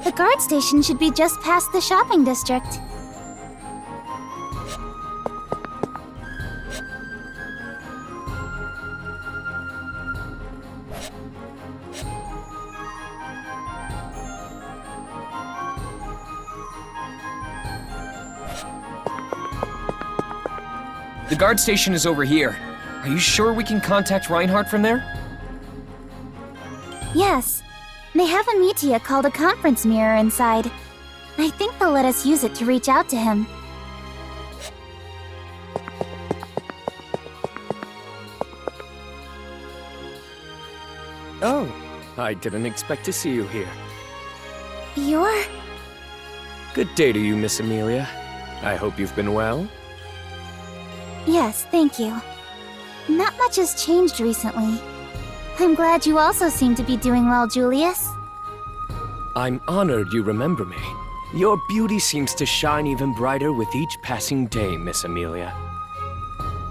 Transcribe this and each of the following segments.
The guard station should be just past the shopping district. The guard station is over here. Are you sure we can contact Reinhardt from there? Yes. They have a media called a conference mirror inside. I think they'll let us use it to reach out to him. Oh, I didn't expect to see you here. You're... Good day to you, Miss Amelia. I hope you've been well. Yes, thank you. Not much has changed recently. I'm glad you also seem to be doing well, Julius. I'm honored you remember me. Your beauty seems to shine even brighter with each passing day, Miss Amelia.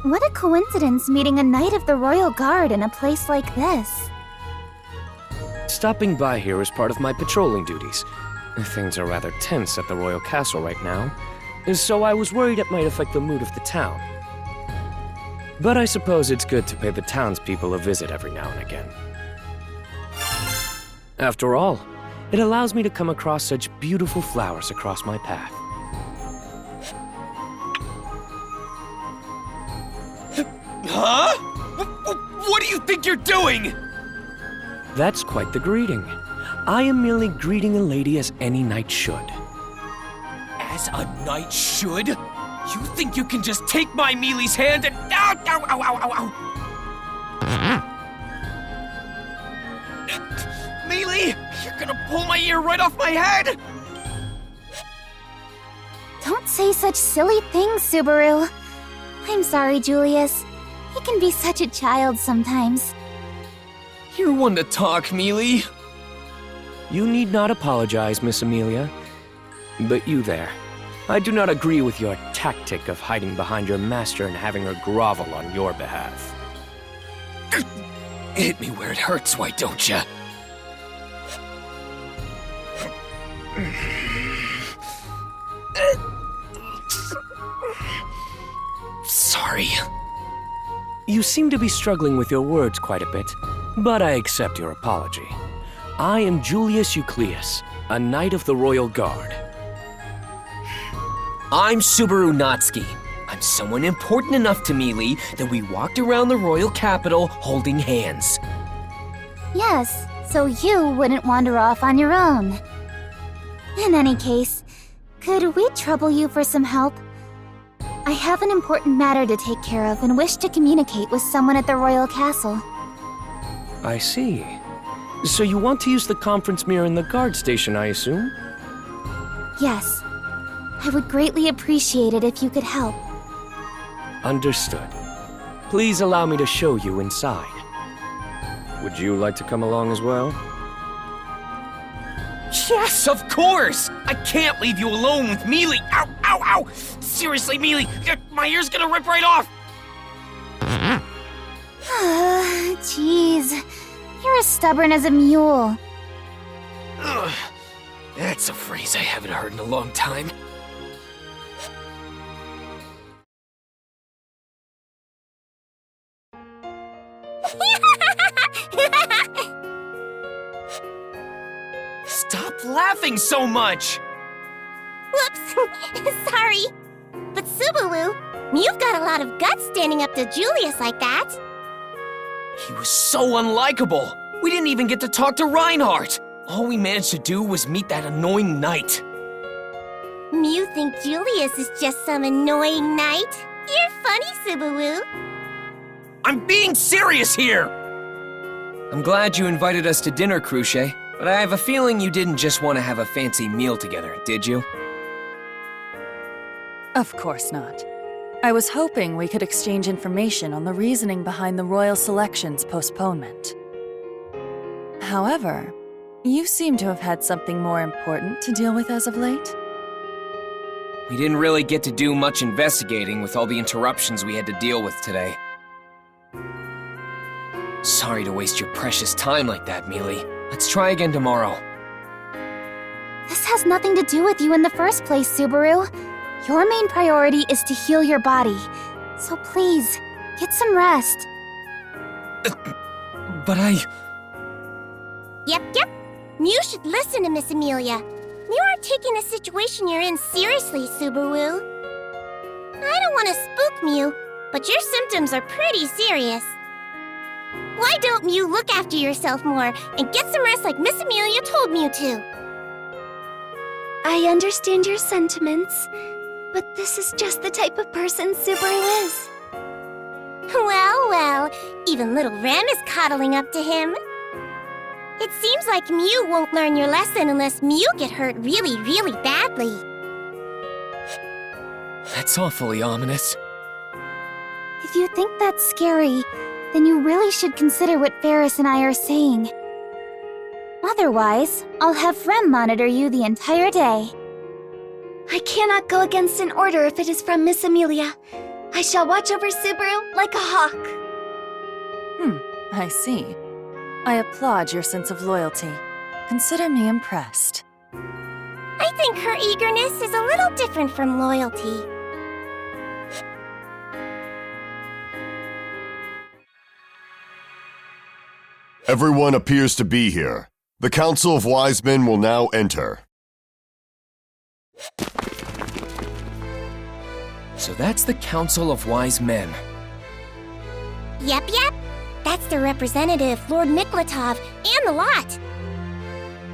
What a coincidence meeting a Knight of the Royal Guard in a place like this. Stopping by here is part of my patrolling duties. Things are rather tense at the Royal Castle right now, so I was worried it might affect the mood of the town. But I suppose it's good to pay the townspeople a visit every now and again. After all, it allows me to come across such beautiful flowers across my path. Huh? What do you think you're doing? That's quite the greeting. I am merely greeting a lady as any knight should. As a knight should? You think you can just take my Mealy's hand and... Ow, ow, ow, ow, ow, ow. Mealy, you're gonna pull my ear right off my head! Don't say such silly things, Subaru. I'm sorry, Julius. He can be such a child sometimes. You're one to talk, Mealy. You need not apologize, Miss Amelia. But you there. I do not agree with your tactic of hiding behind your master and having her grovel on your behalf. Hit me where it hurts, why don't ya? Sorry. You seem to be struggling with your words quite a bit, but I accept your apology. I am Julius Eucleus, a Knight of the Royal Guard. I'm Subaru Natsuki. I'm someone important enough to Mealy that we walked around the royal capital holding hands. Yes, so you wouldn't wander off on your own. In any case, could we trouble you for some help? I have an important matter to take care of and wish to communicate with someone at the royal castle. I see. So you want to use the conference mirror in the guard station, I assume? Yes. I would greatly appreciate it if you could help. Understood. Please allow me to show you inside. Would you like to come along as well? Yes, of course! I can't leave you alone with Mealy! Ow, ow, ow! Seriously, Mealy, my ear's gonna rip right off! Jeez, you're as stubborn as a mule. Ugh, that's a phrase I haven't heard in a long time. Stop laughing so much! Whoops, sorry. But Subaru, you've got a lot of guts standing up to Julius like that. He was so unlikable. We didn't even get to talk to Reinhardt. All we managed to do was meet that annoying knight. You think Julius is just some annoying knight? You're funny, Subaru. I'm being serious here! I'm glad you invited us to dinner, Cruce, but I have a feeling you didn't just want to have a fancy meal together, did you? Of course not. I was hoping we could exchange information on the reasoning behind the Royal Selection's postponement. However, you seem to have had something more important to deal with as of late. We didn't really get to do much investigating with all the interruptions we had to deal with today. Sorry to waste your precious time like that, Mealy. Let's try again tomorrow. This has nothing to do with you in the first place, Subaru. Your main priority is to heal your body. So please, get some rest. But I... Yep. Mew should listen to Miss Amelia. You are taking the situation you're in seriously, Subaru. I don't want to spook Mew, but your symptoms are pretty serious. Why don't Mew look after yourself more and get some rest like Miss Amelia told Mew to? I understand your sentiments, but this is just the type of person Subaru is. Well, even little Rem is coddling up to him. It seems like Mew won't learn your lesson unless Mew get hurt really, really badly. That's awfully ominous. If you think that's scary, then you really should consider what Ferris and I are saying. Otherwise, I'll have Rem monitor you the entire day. I cannot go against an order if it is from Miss Amelia. I shall watch over Subaru like a hawk. I see. I applaud your sense of loyalty. Consider me impressed. I think her eagerness is a little different from loyalty. Everyone appears to be here. The Council of Wise Men will now enter. So that's the Council of Wise Men. Yep. That's the representative, Lord Miklatov, and the lot.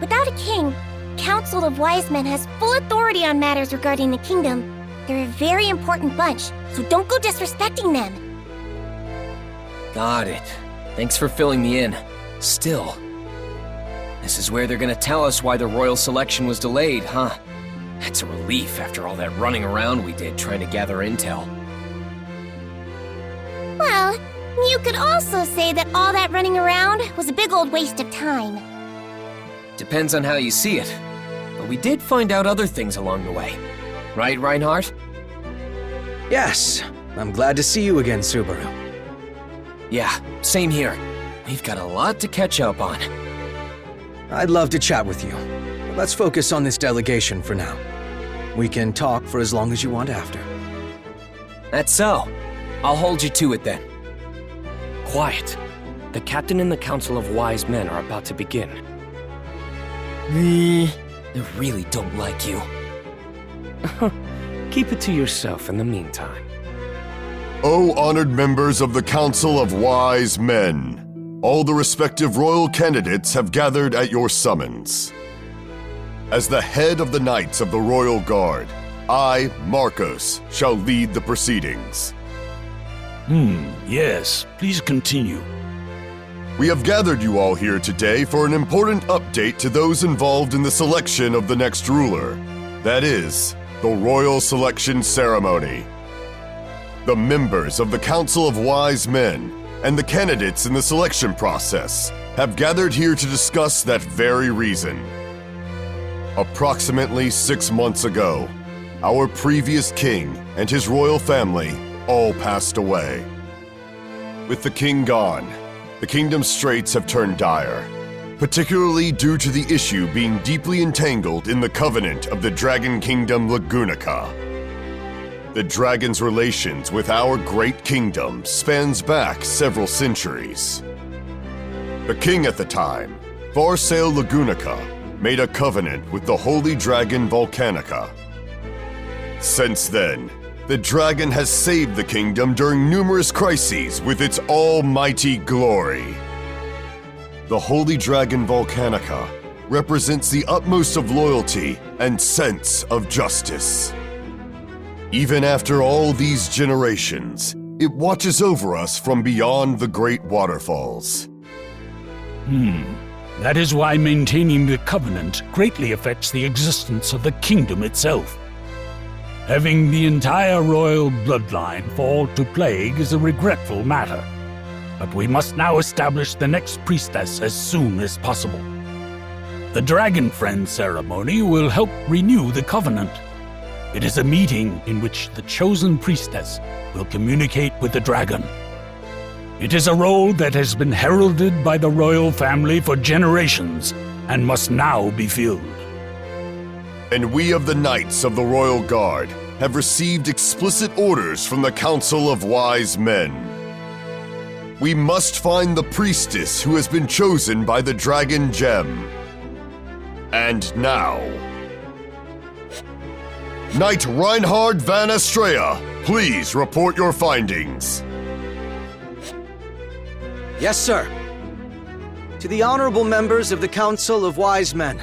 Without a king, Council of Wise Men has full authority on matters regarding the kingdom. They're a very important bunch, so don't go disrespecting them. Got it. Thanks for filling me in. Still, this is where they're gonna tell us why the royal selection was delayed, huh? That's a relief after all that running around we did trying to gather intel. Well, you could also say that all that running around was a big old waste of time. Depends on how you see it. But we did find out other things along the way. Right, Reinhardt? Yes, I'm glad to see you again, Subaru. Yeah, same here. We've got a lot to catch up on. I'd love to chat with you. But let's focus on this delegation for now. We can talk for as long as you want after. That's so. I'll hold you to it then. Quiet. The captain and the Council of Wise Men are about to begin. They really don't like you. Keep it to yourself in the meantime. O honored members of the Council of Wise Men, all the respective royal candidates have gathered at your summons. As the head of the Knights of the Royal Guard, I, Marcos, shall lead the proceedings. Yes, please continue. We have gathered you all here today for an important update to those involved in the selection of the next ruler. That is, the royal selection ceremony. The members of the Council of Wise Men and the candidates in the selection process have gathered here to discuss that very reason. Approximately 6 months ago, our previous king and his royal family all passed away. With the king gone, the kingdom's straits have turned dire, particularly due to the issue being deeply entangled in the covenant of the Dragon Kingdom Lagunica. The dragon's relations with our great kingdom spans back several centuries. The king at the time, Varsail Lagunica, made a covenant with the holy dragon Volcanica. Since then, the dragon has saved the kingdom during numerous crises with its almighty glory. The holy dragon Volcanica represents the utmost of loyalty and sense of justice. Even after all these generations, it watches over us from beyond the great waterfalls. That is why maintaining the Covenant greatly affects the existence of the kingdom itself. Having the entire royal bloodline fall to plague is a regretful matter, but we must now establish the next priestess as soon as possible. The Dragon Friend ceremony will help renew the Covenant. It is a meeting in which the chosen priestess will communicate with the dragon. It is a role that has been heralded by the royal family for generations and must now be filled. and we of the Knights of the Royal Guard have received explicit orders from the Council of Wise Men. We must find the priestess who has been chosen by the Dragon Gem. And now, Knight Reinhard van Estrella, please report your findings. Yes, sir. To the honorable members of the Council of Wise Men,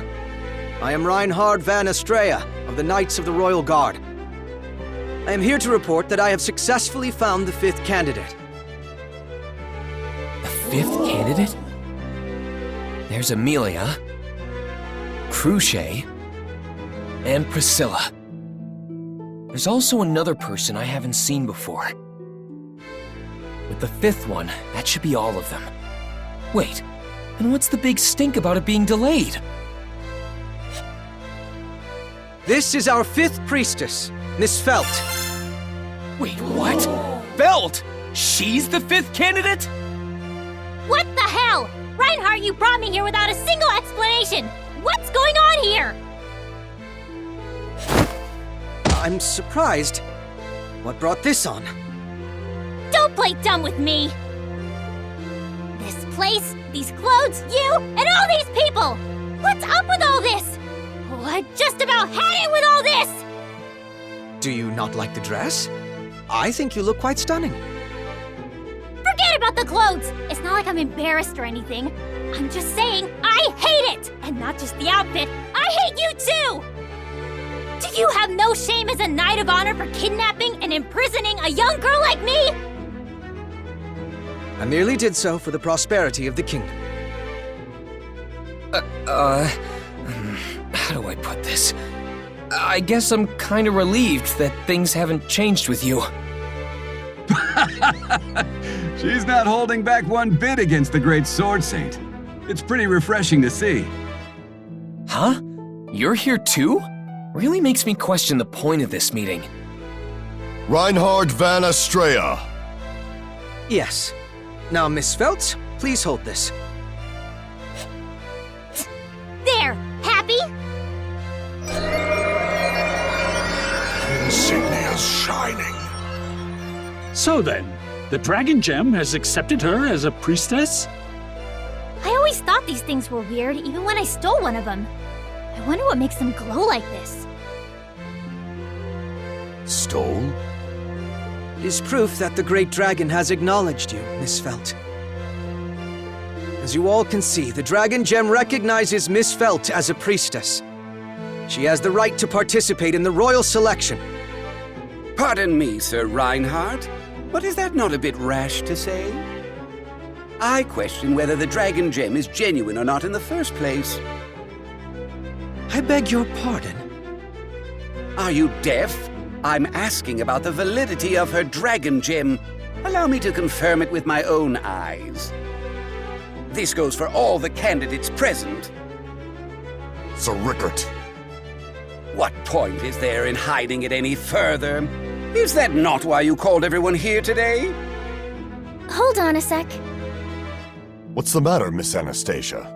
I am Reinhard van Estrella of the Knights of the Royal Guard. I am here to report that I have successfully found the 5th candidate. The 5th candidate? There's Amelia, Cruce, and Priscilla. There's also another person I haven't seen before. With the 5th one, that should be all of them. Wait, and what's the big stink about it being delayed? This is our 5th priestess, Miss Felt. Wait, what? Felt? She's the 5th candidate? What the hell? Reinhardt, you brought me here without a single explanation! What's going on here? I'm surprised. What brought this on? Don't play dumb with me! This place, these clothes, you, and all these people! What's up with all this? Oh, I just about had it with all this! Do you not like the dress? I think you look quite stunning. Forget about the clothes! It's not like I'm embarrassed or anything. I'm just saying I hate it! And not just the outfit, I hate you too! Do you have no shame as a Knight of Honor for kidnapping and imprisoning a young girl like me? I merely did so for the prosperity of the kingdom. How do I put this? I guess I'm kinda relieved that things haven't changed with you. She's not holding back one bit against the great Sword Saint. It's pretty refreshing to see. Huh? You're here too? Really makes me question the point of this meeting. Reinhard van Estrella. Yes. Now, Miss Felt, please hold this. There! Happy? Insignia's shining. So then, the Dragon Gem has accepted her as a priestess? I always thought these things were weird, even when I stole one of them. I wonder what makes them glow like this. Stole? It is proof that the great dragon has acknowledged you, Miss Felt. As you all can see, the Dragon Gem recognizes Miss Felt as a priestess. She has the right to participate in the royal selection. Pardon me, Sir Reinhardt, but is that not a bit rash to say? I question whether the Dragon Gem is genuine or not in the first place. I beg your pardon? Are you deaf? I'm asking about the validity of her Dragon Gem. Allow me to confirm it with my own eyes. This goes for all the candidates present. Sir Rickert. What point is there in hiding it any further? Is that not why you called everyone here today? Hold on a sec. What's the matter, Miss Anastasia?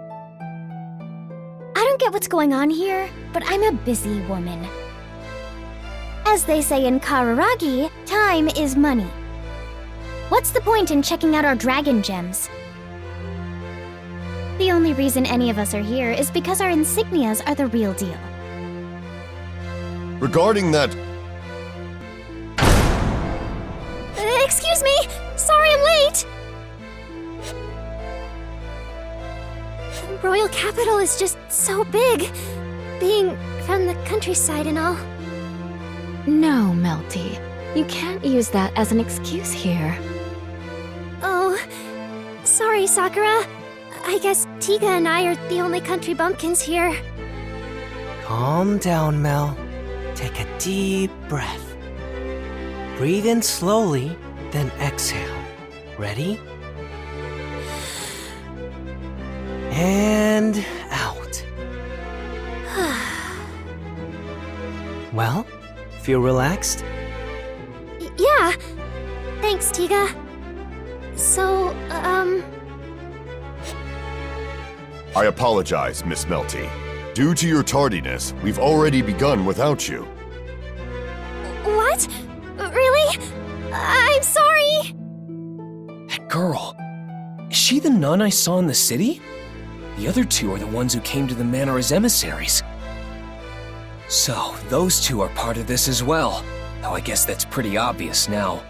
I don't get what's going on here, but I'm a busy woman. As they say in Kararagi, time is money. What's the point in checking out our dragon gems? The only reason any of us are here is because our insignias are the real deal. Regarding that... Excuse me! Sorry I'm late! The royal capital is just so big, being from the countryside and all. No, Melty. You can't use that as an excuse here. Oh, sorry, Sakura. I guess Tiga and I are the only country bumpkins here. Calm down, Mel. Take a deep breath. Breathe in slowly, then exhale. Ready? And out. Well, feel relaxed? Yeah. Thanks, Tiga. So, I apologize, Miss Melty. Due to your tardiness, we've already begun without you. What? Really? I'm sorry. That girl. Is she the nun I saw in the city? The other two are the ones who came to the manor as emissaries. So, those two are part of this as well. Though I guess that's pretty obvious now.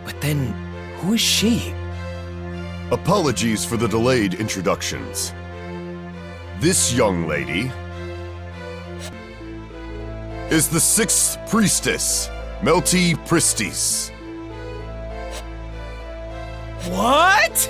But then, who is she? Apologies for the delayed introductions. This young lady is the 6th priestess, Melty Pristis. What?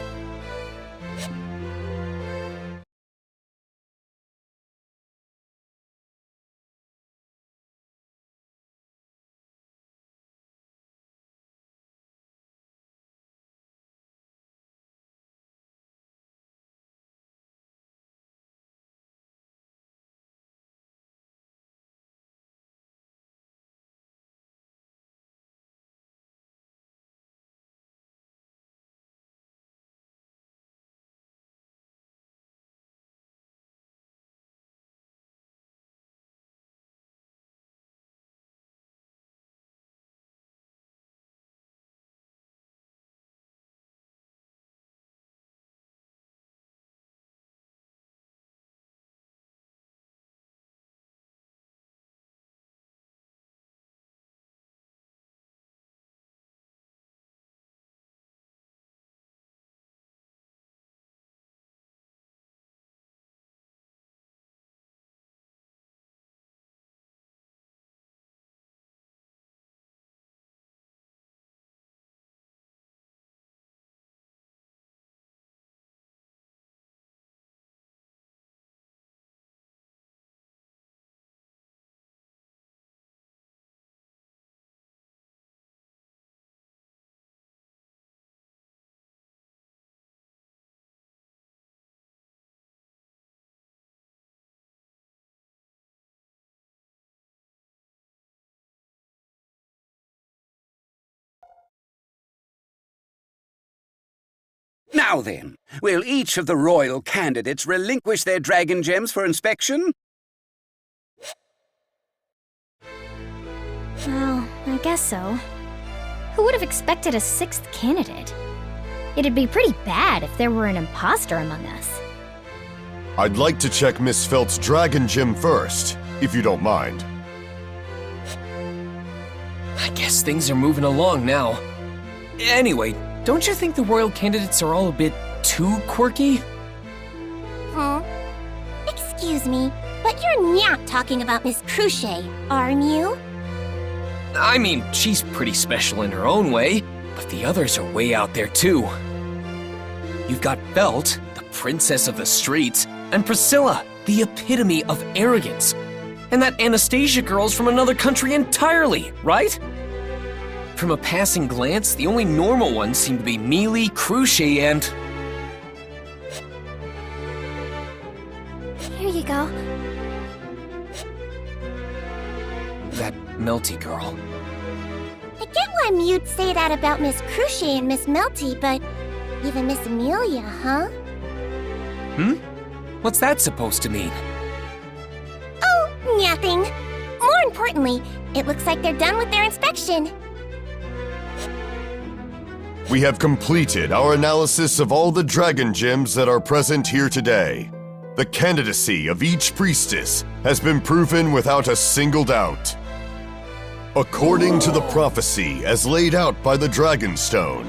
Now then, will each of the royal candidates relinquish their dragon gems for inspection? Well, I guess so. Who would have expected a 6th candidate? It'd be pretty bad if there were an imposter among us. I'd like to check Miss Felt's dragon gem first, if you don't mind. I guess things are moving along now. Anyway, don't you think the royal candidates are all a bit too quirky? Excuse me, but you're not talking about Miss Cruchet, are you? I mean, she's pretty special in her own way, but the others are way out there too. You've got Felt, the princess of the streets, and Priscilla, the epitome of arrogance. And that Anastasia girl's from another country entirely, right? From a passing glance, the only normal ones seem to be Mealy, Cruchet, and... Here you go. that Melty girl. I get why you'd say that about Miss Cruchet and Miss Melty, but even Miss Amelia, huh? What's that supposed to mean? Oh, nothing. More importantly, it looks like they're done with their inspection. We have completed our analysis of all the dragon gems that are present here today. The candidacy of each priestess has been proven without a single doubt. According to the prophecy as laid out by the Dragonstone,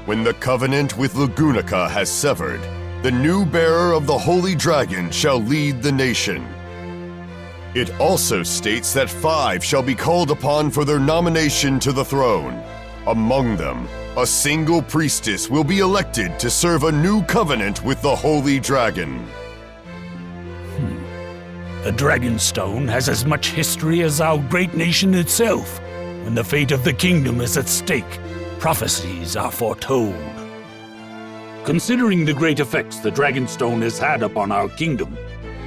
when the covenant with Lagunica has severed, the new bearer of the Holy Dragon shall lead the nation. It also states that 5 shall be called upon for their nomination to the throne. Among them, a single priestess will be elected to serve a new covenant with the Holy Dragon. The Dragonstone has as much history as our great nation itself. When the fate of the kingdom is at stake, prophecies are foretold. Considering the great effects the Dragonstone has had upon our kingdom,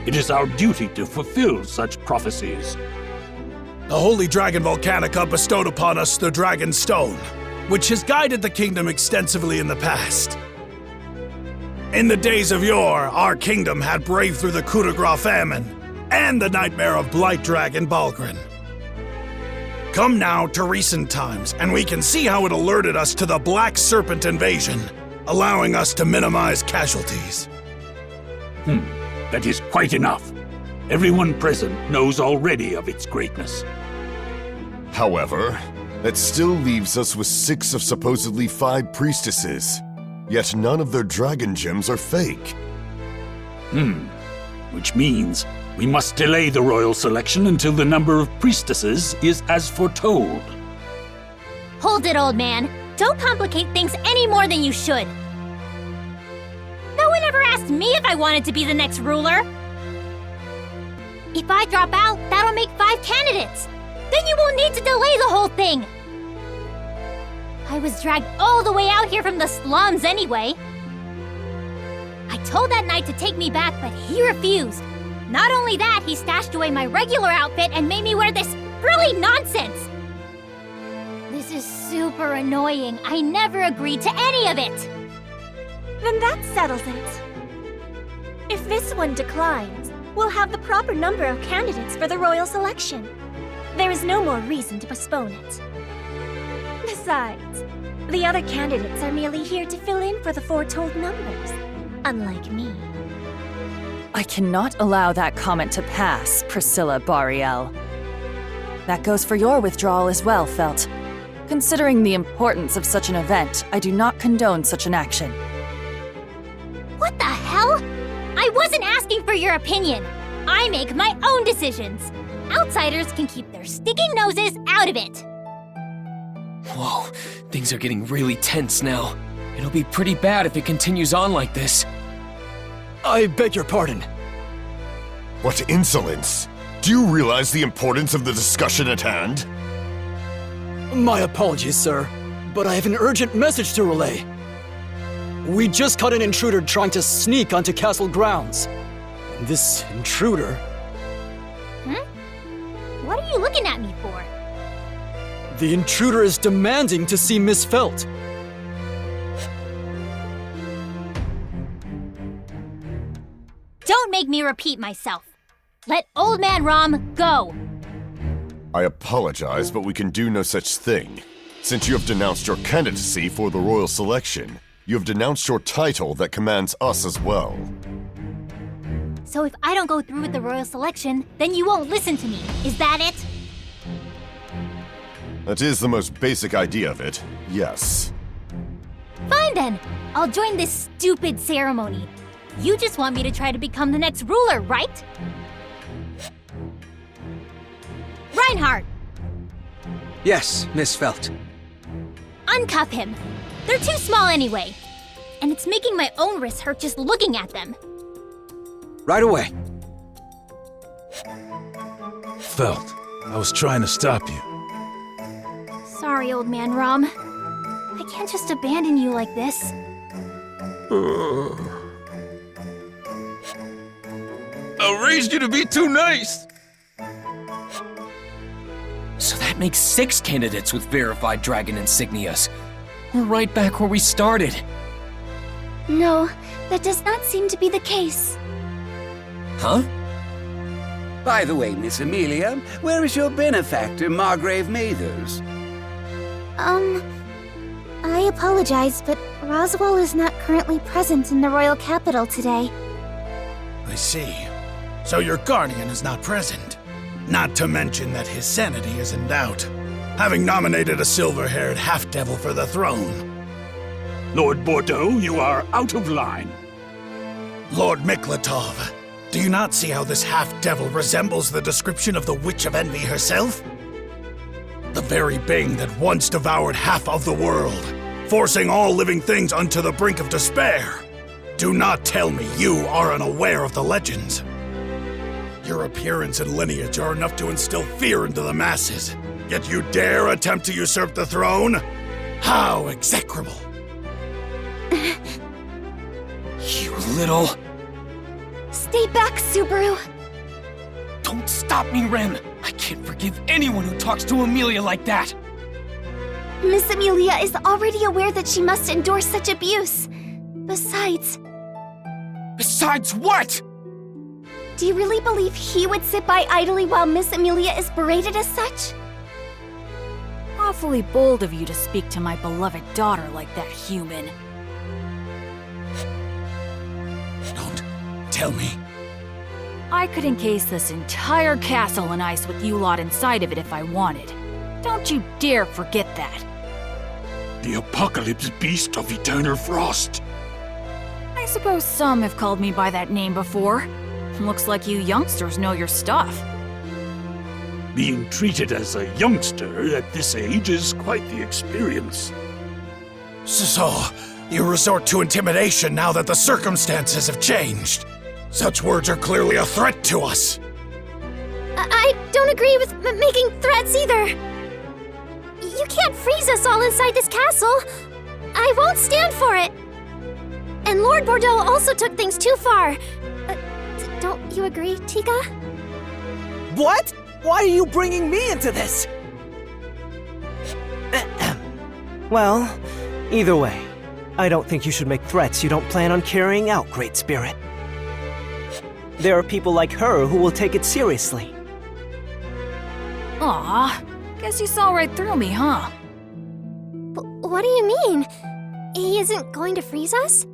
it is our duty to fulfill such prophecies. The Holy Dragon Volcanica bestowed upon us the Dragonstone, which has guided the kingdom extensively in the past. In the days of yore, our kingdom had braved through the coup de grace famine, and the nightmare of Blight Dragon Balgrin. Come now to recent times, and we can see how it alerted us to the Black Serpent invasion, allowing us to minimize casualties. That is quite enough. Everyone present knows already of its greatness. However, that still leaves us with 6 of supposedly 5 priestesses. Yet none of their dragon gems are fake. Which means we must delay the royal selection until the number of priestesses is as foretold. Hold it, old man. Don't complicate things any more than you should. No one ever asked me if I wanted to be the next ruler. If I drop out, that'll make 5 candidates. Then you won't need to delay the whole thing. I was dragged all the way out here from the slums anyway. I told that knight to take me back, but he refused. Not only that, he stashed away my regular outfit and made me wear this frilly nonsense. This is super annoying. I never agreed to any of it. Then that settles it. If this one declines, we'll have the proper number of candidates for the royal selection. There is no more reason to postpone it. Besides, the other candidates are merely here to fill in for the foretold numbers, unlike me. I cannot allow that comment to pass, Priscilla Bariel. That goes for your withdrawal as well, Felt. Considering the importance of such an event, I do not condone such an action. What the hell? I wasn't asking for your opinion. I make my own decisions. Outsiders can keep their sticking noses out of it. Whoa, things are getting really tense now. It'll be pretty bad if it continues on like this. I beg your pardon. What insolence! Do you realize the importance of the discussion at hand? My apologies, sir, but I have an urgent message to relay. We just caught an intruder trying to sneak onto castle grounds. This intruder... What are you looking at me for? The intruder is demanding to see Miss Felt. Don't make me repeat myself. Let Old Man Rom go. I apologize, but we can do no such thing. Since you have denounced your candidacy for the royal selection, you have denounced your title that commands us as well. So if I don't go through with the royal selection, then you won't listen to me. Is that it? That is the most basic idea of it, yes. Fine then. I'll join this stupid ceremony. You just want me to try to become the next ruler, right? Reinhardt! Yes, Miss Felt. Uncuff him. They're too small anyway. And it's making my own wrists hurt just looking at them. Right away. Felt, I was trying to stop you. Sorry, Old Man Rom. I can't just abandon you like this. I raised you to be too nice! So that makes 6 candidates with verified dragon insignias. We're right back where we started. No, that does not seem to be the case. Huh? By the way, Miss Amelia, where is your benefactor, Margrave Mathers? I apologize, but Roswell is not currently present in the royal capital today. I see. So your guardian is not present. Not to mention that his sanity is in doubt, having nominated a silver-haired half-devil for the throne. Lord Bordeaux, you are out of line. Lord Miklatov, do you not see how this half-devil resembles the description of the Witch of Envy herself? The very being that once devoured half of the world, forcing all living things unto the brink of despair. Do not tell me you are unaware of the legends. Your appearance and lineage are enough to instill fear into the masses, yet you dare attempt to usurp the throne? How execrable! You little... Stay back, Subaru! Don't stop me, Ren! I can't forgive anyone who talks to Amelia like that! Miss Amelia is already aware that she must endure such abuse. Besides... Besides what? Do you really believe he would sit by idly while Miss Amelia is berated as such? Awfully bold of you to speak to my beloved daughter like that, human. Don't tell me. I could encase this entire castle in ice with you lot inside of it if I wanted. Don't you dare forget that. The apocalypse beast of eternal frost. I suppose some have called me by that name before. Looks like you youngsters know your stuff. Being treated as a youngster at this age is quite the experience. So, you resort to intimidation now that the circumstances have changed. Such words are clearly a threat to us. I don't agree with making threats either. You can't freeze us all inside this castle. I won't stand for it. And Lord Bordeaux also took things too far. Don't you agree, Tiga? What? Why are you bringing me into this? Well, either way, I don't think you should make threats you don't plan on carrying out, Great Spirit. There are people like her who will take it seriously. Aw, guess you saw right through me, huh? What do you mean? He isn't going to freeze us?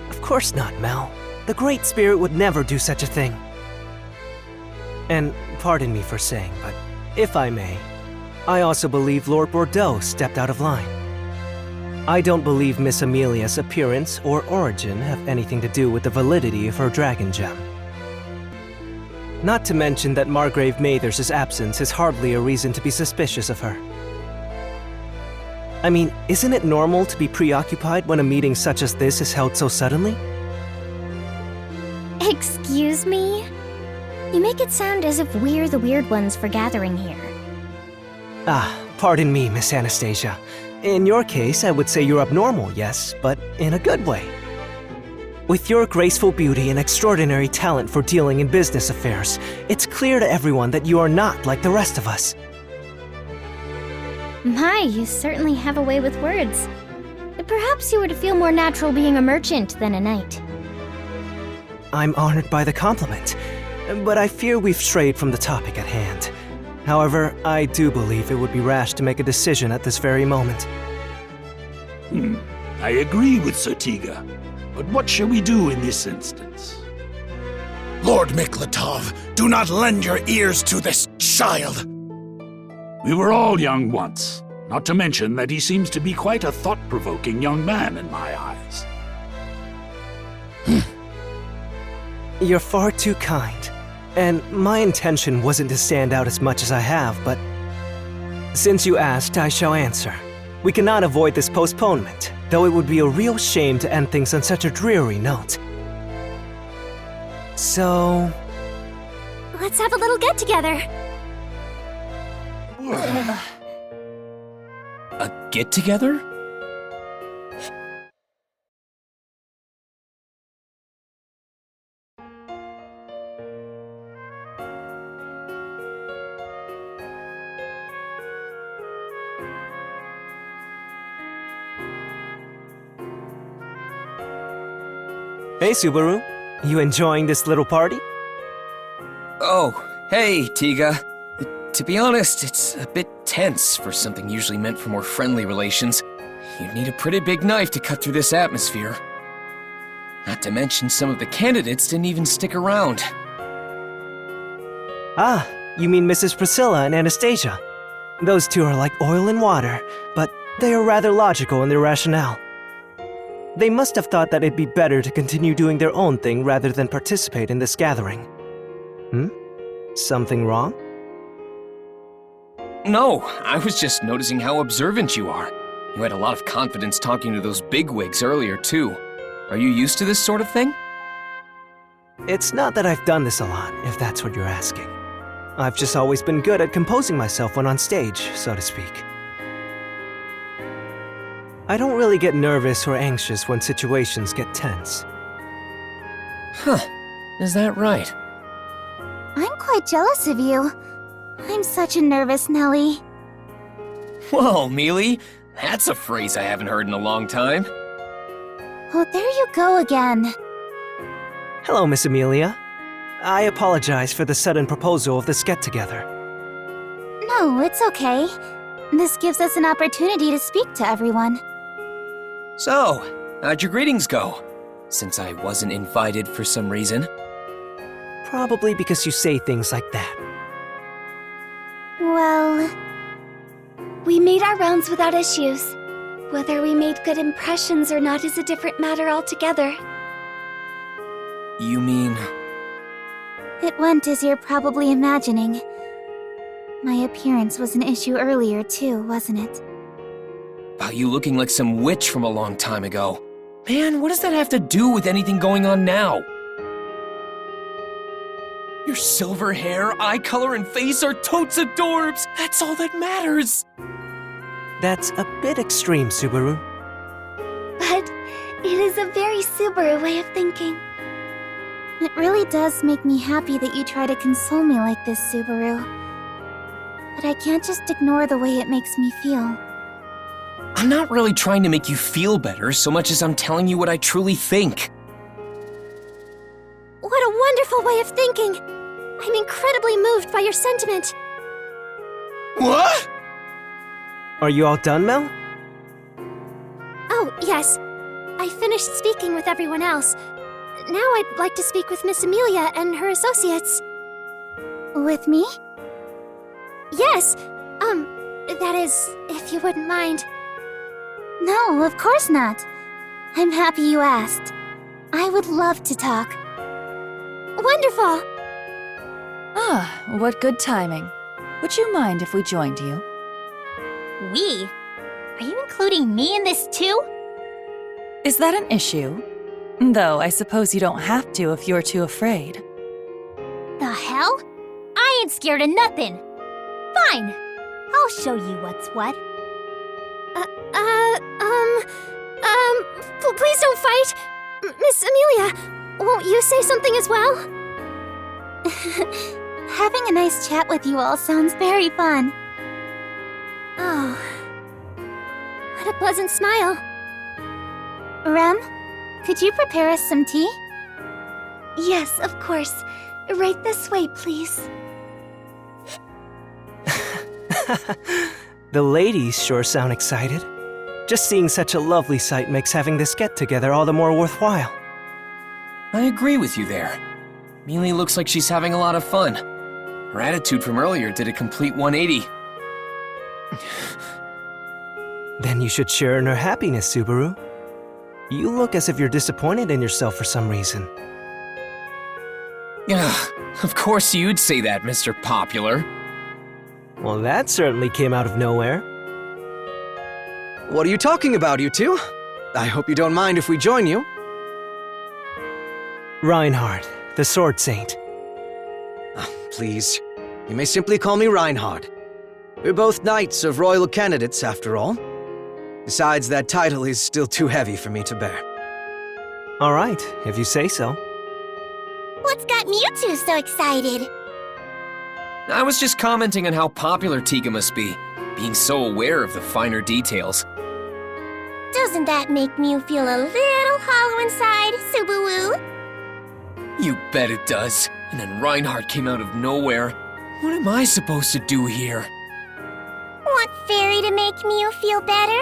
Of course not, Mel. The Great Spirit would never do such a thing. And pardon me for saying, but if I may, I also believe Lord Bordeaux stepped out of line. I don't believe Miss Amelia's appearance or origin have anything to do with the validity of her dragon gem. Not to mention that Margrave Mathers's absence is hardly a reason to be suspicious of her. I mean, isn't it normal to be preoccupied when a meeting such as this is held so suddenly? Excuse me? You make it sound as if we're the weird ones for gathering here. Pardon me, Miss Anastasia. In your case, I would say you're abnormal, yes, but in a good way. With your graceful beauty and extraordinary talent for dealing in business affairs, it's clear to everyone that you are not like the rest of us. My, you certainly have a way with words. Perhaps you would feel more natural being a merchant than a knight. I'm honored by the compliment, but I fear we've strayed from the topic at hand. However, I do believe it would be rash to make a decision at this very moment. I agree with Sir Tiga, but what shall we do in this instance? Lord Miklatov, do not lend your ears to this child! We were all young once, not to mention that he seems to be quite a thought-provoking young man in my eyes. You're far too kind, and my intention wasn't to stand out as much as I have, but since you asked, I shall answer. We cannot avoid this postponement, though it would be a real shame to end things on such a dreary note. So... let's have a little get-together. A get-together? Hey, Subaru. You enjoying this little party? Oh, hey, Tiga. To be honest, it's a bit tense for something usually meant for more friendly relations. You'd need a pretty big knife to cut through this atmosphere. Not to mention some of the candidates didn't even stick around. Ah, you mean Mrs. Priscilla and Anastasia. Those two are like oil and water, but they are rather logical in their rationale. They must have thought that it'd be better to continue doing their own thing rather than participate in this gathering. Something wrong? No, I was just noticing how observant you are. You had a lot of confidence talking to those bigwigs earlier, too. Are you used to this sort of thing? It's not that I've done this a lot, if that's what you're asking. I've just always been good at composing myself when on stage, so to speak. I don't really get nervous or anxious when situations get tense. Huh, is that right? I'm quite jealous of you. I'm such a nervous Nelly. Whoa, Mealy, that's a phrase I haven't heard in a long time. Oh, there you go again. Hello, Miss Amelia. I apologize for the sudden proposal of this get-together. No, it's okay. This gives us an opportunity to speak to everyone. So, how'd your greetings go? Since I wasn't invited for some reason. Probably because you say things like that. Well, We made our rounds without issues. Whether we made good impressions or not is a different matter altogether. You mean... it went as you're probably imagining. My appearance was an issue earlier too, wasn't it? about you looking like some witch from a long time ago. Man, what does that have to do with anything going on now? Your silver hair, eye color, and face are totes adorbs! That's all that matters! That's a bit extreme, Subaru. But it is a very Subaru way of thinking. It really does make me happy that you try to console me like this, Subaru. But I can't just ignore the way it makes me feel. I'm not really trying to make you feel better so much as I'm telling you what I truly think. What a wonderful way of thinking! I'm incredibly moved by your sentiment. What? Are you all done, Mel? Oh, yes. I finished speaking with everyone else. Now I'd like to speak with Miss Amelia and her associates. With me? Yes. That is, if you wouldn't mind. No, of course not. I'm happy you asked. I would love to talk. Wonderful! Ah, what good timing. Would you mind if we joined you? We? Are you including me in this too? Is that an issue? Though I suppose you don't have to if you're too afraid. The hell? I ain't scared of nothing. Fine. I'll show you what's what. Please don't fight! Miss Amelia, won't you say something as well? Having a nice chat with you all sounds very fun. Oh. What a pleasant smile. Rem, could you prepare us some tea? Yes, of course. Right this way, please. The ladies sure sound excited. Just seeing such a lovely sight makes having this get-together all the more worthwhile. I agree with you there. Mealy looks like she's having a lot of fun. Her attitude from earlier did a complete 180. Then you should share in her happiness, Subaru. You look as if you're disappointed in yourself for some reason. Ugh, of course you'd say that, Mr. Popular. Well, that certainly came out of nowhere. What are you talking about, you two? I hope you don't mind if we join you. Reinhard, the Sword Saint. Oh, please. You may simply call me Reinhard. We're both knights of royal candidates, after all. Besides, that title is still too heavy for me to bear. All right, if you say so. What's got Mewtwo so excited? I was just commenting on how popular Tika must be, being so aware of the finer details. Doesn't that make Mew feel a little hollow inside, Subaru? You bet it does. And then Reinhardt came out of nowhere. What am I supposed to do here? Want Fairy to make Mew feel better?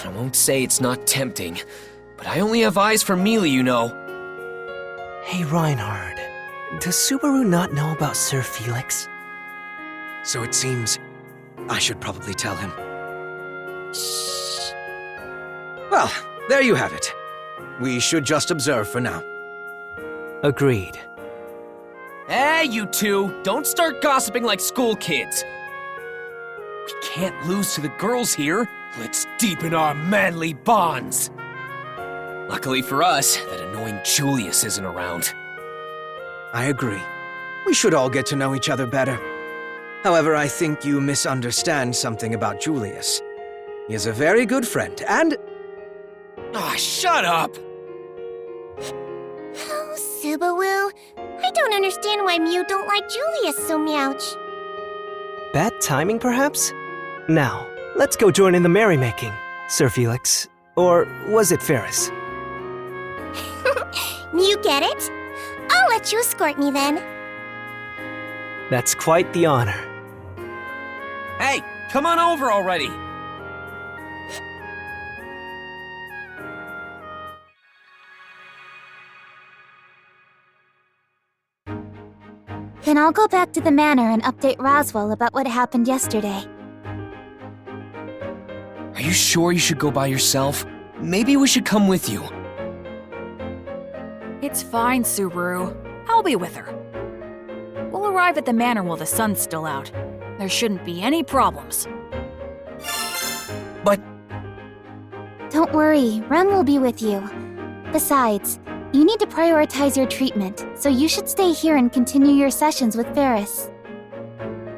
I won't say it's not tempting, but I only have eyes for Mealy, you know. Hey, Reinhard. Does Subaru not know about Sir Felix? So it seems I should probably tell him. Shh. Well, there you have it. We should just observe for now. Agreed. Hey, you two! Don't start gossiping like school kids! We can't lose to the girls here. Let's deepen our manly bonds! Luckily for us, that annoying Julius isn't around. I agree. We should all get to know each other better. However, I think you misunderstand something about Julius. He is a very good friend, and... Ah, shut up! Oh, Subaru. I don't understand why Mew don't like Julius so much. Bad timing, perhaps? Now, let's go join in the merrymaking, Sir Felix. Or was it Ferris? Mew get it? I'll let you escort me then. That's quite the honor. Hey, come on over already! Then I'll go back to the manor and update Roswell about what happened yesterday. Are you sure you should go by yourself? Maybe we should come with you. It's fine, Subaru. I'll be with her. We'll arrive at the manor while the sun's still out. There shouldn't be any problems. But... Don't worry, Rem will be with you. Besides, you need to prioritize your treatment, so you should stay here and continue your sessions with Ferris.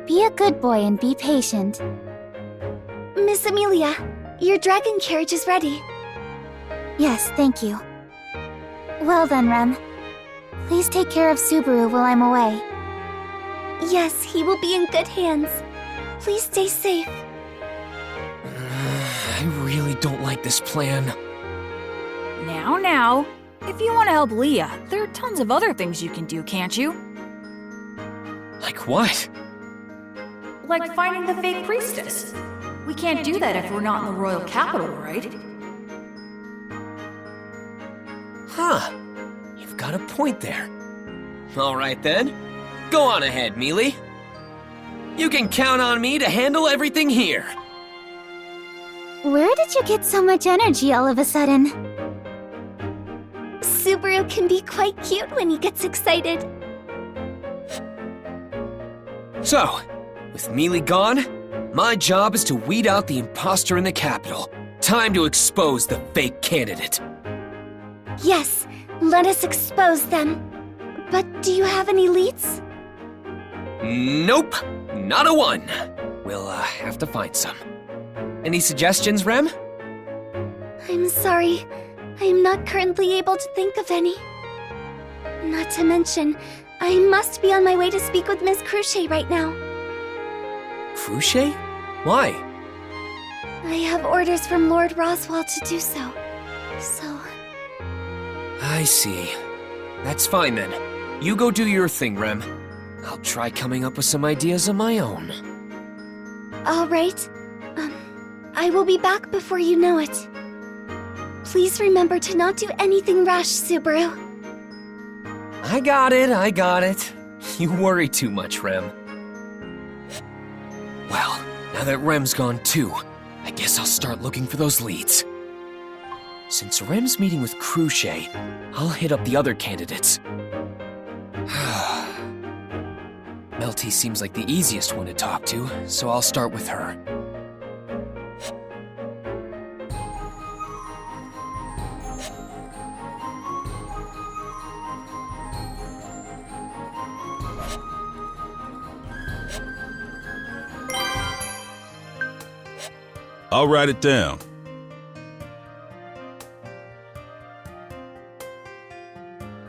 Be a good boy and be patient. Miss Amelia, your dragon carriage is ready. Yes, thank you. Well then, Rem. Please take care of Subaru while I'm away. Yes, he will be in good hands. Please stay safe. I really don't like this plan. Now, if you want to help Leah, there are tons of other things you can do, can't you? Like what? Like finding the fake priestess. We can't do that if we're not in the royal capital, right? Huh. You've got a point there. All right then. Go on ahead, Mealy. You can count on me to handle everything here. Where did you get so much energy all of a sudden? Subaru can be quite cute when he gets excited. So, with Mealy gone, my job is to weed out the imposter in the capital. Time to expose the fake candidate. Yes, let us expose them. But do you have any leads? Nope, not a one. We'll have to find some. Any suggestions, Rem? I'm sorry. I am not currently able to think of any. Not to mention, I must be on my way to speak with Miss Cruchet right now. Cruchet? Why? I have orders from Lord Roswell to do so. I see. That's fine then. You go do your thing, Rem. I'll try coming up with some ideas of my own. All right. I will be back before you know it. Please remember to not do anything rash, Subaru. I got it. You worry too much, Rem. Well, now that Rem's gone too, I guess I'll start looking for those leads. Since Rem's meeting with Cruchet, I'll hit up the other candidates. Melty seems like the easiest one to talk to, so I'll start with her. I'll write it down.